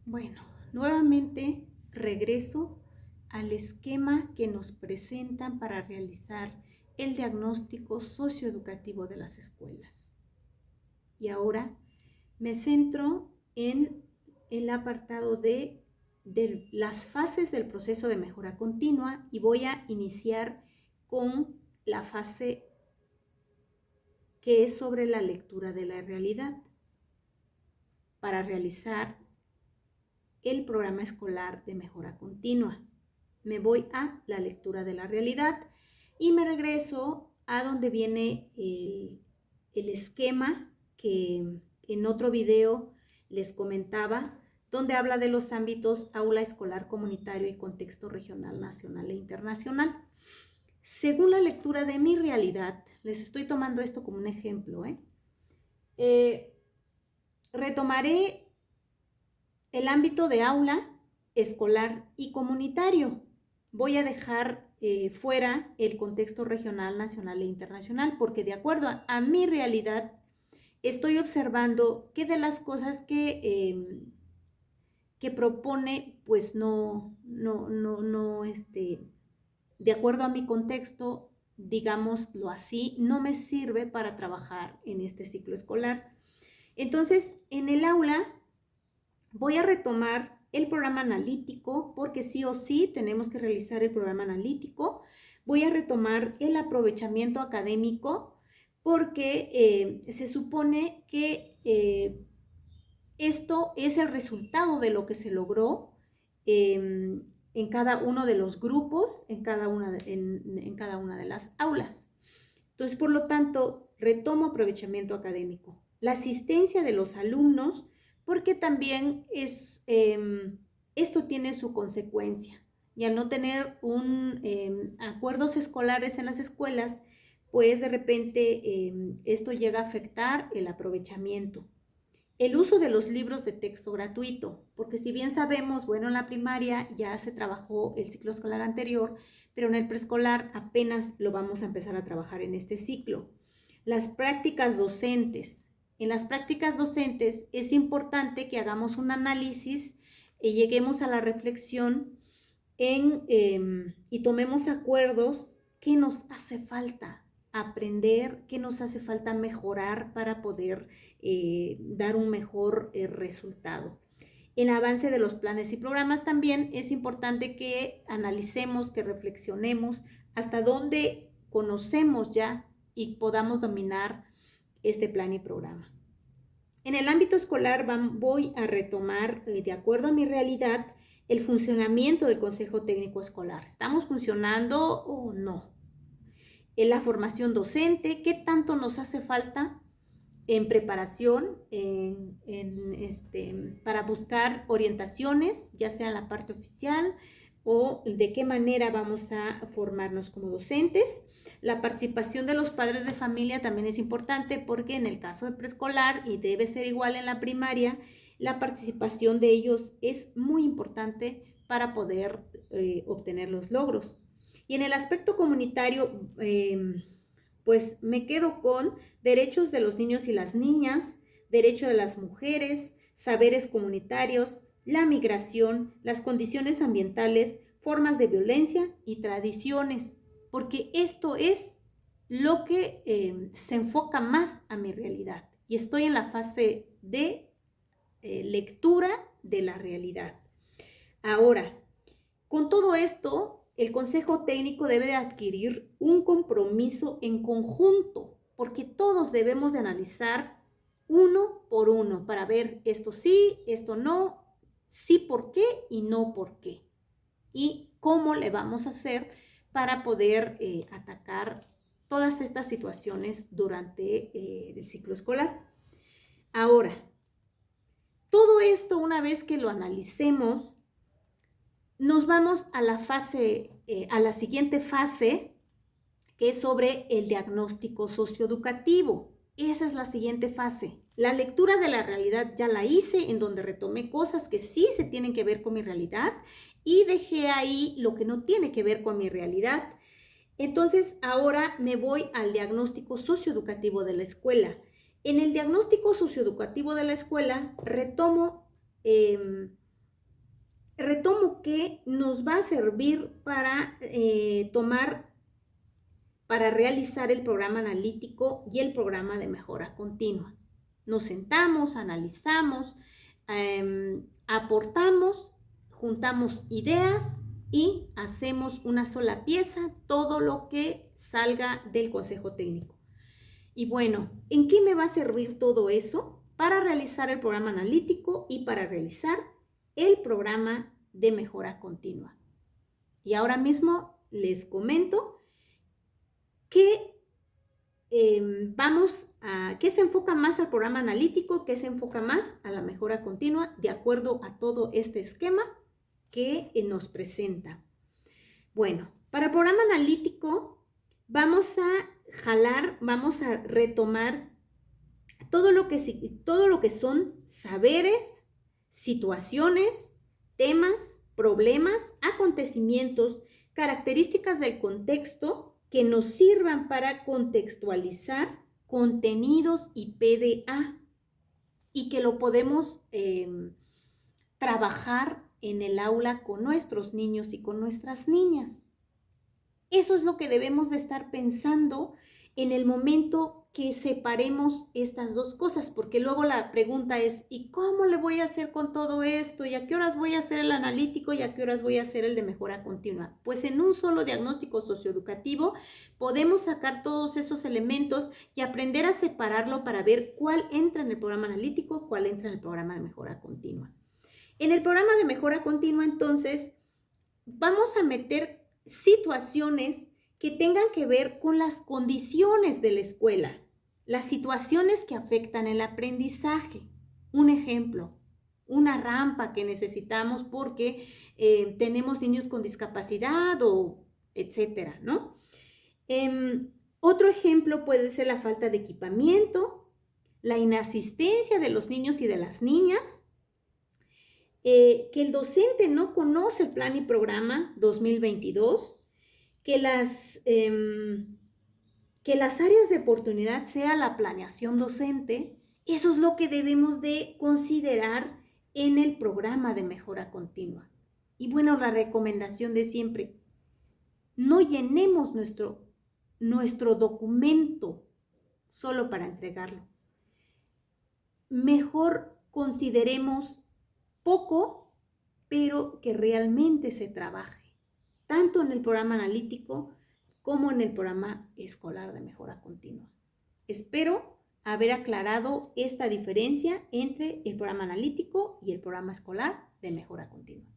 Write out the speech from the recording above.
Bueno, nuevamente regreso al esquema que nos presentan para realizar el diagnóstico socioeducativo de las escuelas. Y ahora me centro en el apartado de las fases del proceso de mejora continua y voy a iniciar con la fase que es sobre la lectura de la realidad para realizar el programa escolar de mejora continua. Me voy a la lectura de la realidad y me regreso a donde viene el esquema que en otro video les comentaba, donde habla de los ámbitos aula escolar comunitario y contexto regional, nacional e internacional. Según la lectura de mi realidad, les estoy tomando esto como un ejemplo, retomaré el ámbito de aula escolar y comunitario. Voy a dejar fuera el contexto regional, nacional e internacional, porque de acuerdo a mi realidad, estoy observando que de las cosas que propone, pues de acuerdo a mi contexto, digámoslo así, no me sirve para trabajar en este ciclo escolar. Entonces, en el aula voy a retomar el programa analítico, porque sí o sí tenemos que realizar el programa analítico. Voy a retomar el aprovechamiento académico, porque se supone que esto es el resultado de lo que se logró en cada uno de los grupos, en cada una de las aulas. Entonces, por lo tanto, retomo aprovechamiento académico. La asistencia de los alumnos, porque también esto tiene su consecuencia. Y al no tener acuerdos escolares en las escuelas, pues de repente esto llega a afectar el aprovechamiento. El uso de los libros de texto gratuito, porque si bien sabemos, bueno, en la primaria ya se trabajó el ciclo escolar anterior, pero en el preescolar apenas lo vamos a empezar a trabajar en este ciclo. Las prácticas docentes. En las prácticas docentes es importante que hagamos un análisis y lleguemos a la reflexión y tomemos acuerdos. ¿Qué nos hace falta aprender? ¿Qué nos hace falta mejorar para poder dar un mejor resultado? El avance de los planes y programas también es importante que analicemos, que reflexionemos hasta dónde conocemos ya y podamos dominar este plan y programa. En el ámbito escolar voy a retomar, de acuerdo a mi realidad, el funcionamiento del Consejo Técnico Escolar. ¿Estamos funcionando o no? En la formación docente, ¿qué tanto nos hace falta en preparación para buscar orientaciones, ya sea en la parte oficial o de qué manera vamos a formarnos como docentes? La participación de los padres de familia también es importante, porque en el caso de preescolar, y debe ser igual en la primaria, la participación de ellos es muy importante para poder obtener los logros. Y en el aspecto comunitario, pues me quedo con derechos de los niños y las niñas, derecho de las mujeres, saberes comunitarios, la migración, las condiciones ambientales, formas de violencia y tradiciones, porque esto es lo que se enfoca más a mi realidad. Y estoy en la fase de lectura de la realidad. Ahora, con todo esto, el Consejo Técnico debe de adquirir un compromiso en conjunto, porque todos debemos de analizar uno por uno para ver esto sí, esto no, sí por qué y no por qué. Y cómo le vamos a hacer para poder atacar todas estas situaciones durante el ciclo escolar. Ahora, todo esto, una vez que lo analicemos, nos vamos a la siguiente fase, que es sobre el diagnóstico socioeducativo. Esa es la siguiente fase. La lectura de la realidad ya la hice, en donde retomé cosas que sí se tienen que ver con mi realidad y dejé ahí lo que no tiene que ver con mi realidad. Entonces, ahora me voy al diagnóstico socioeducativo de la escuela. En el diagnóstico socioeducativo de la escuela retomo retomo que nos va a servir para realizar el programa analítico y el programa de mejora continua. Nos sentamos, analizamos, aportamos, juntamos ideas y hacemos una sola pieza, todo lo que salga del Consejo Técnico. Y bueno, ¿en qué me va a servir todo eso? Para realizar el programa analítico y para realizar el programa de mejora continua. Y ahora mismo les comento que ¿qué se enfoca más al programa analítico? ¿Qué se enfoca más a la mejora continua de acuerdo a todo este esquema que nos presenta? Bueno, para el programa analítico vamos a retomar todo lo que son saberes, situaciones, temas, problemas, acontecimientos, características del contexto que nos sirvan para contextualizar contenidos y PDA y que lo podemos trabajar en el aula con nuestros niños y con nuestras niñas. Eso es lo que debemos de estar pensando en el momento que separemos estas dos cosas, porque luego la pregunta es, ¿y cómo le voy a hacer con todo esto? ¿Y a qué horas voy a hacer el analítico? ¿Y a qué horas voy a hacer el de mejora continua? Pues en un solo diagnóstico socioeducativo podemos sacar todos esos elementos y aprender a separarlo para ver cuál entra en el programa analítico, cuál entra en el programa de mejora continua. En el programa de mejora continua, entonces, vamos a meter situaciones que tengan que ver con las condiciones de la escuela, las situaciones que afectan el aprendizaje. Un ejemplo, una rampa que necesitamos porque tenemos niños con discapacidad o etcétera, ¿no? Otro ejemplo puede ser la falta de equipamiento, la inasistencia de los niños y de las niñas, que el docente no conoce el plan y programa 2022, que las áreas de oportunidad sea la planeación docente. Eso es lo que debemos de considerar en el programa de mejora continua. Y bueno, la recomendación de siempre, no llenemos nuestro documento solo para entregarlo. Mejor consideremos poco, pero que realmente se trabaje, tanto en el programa analítico como en el programa escolar de mejora continua. Espero haber aclarado esta diferencia entre el programa analítico y el programa escolar de mejora continua.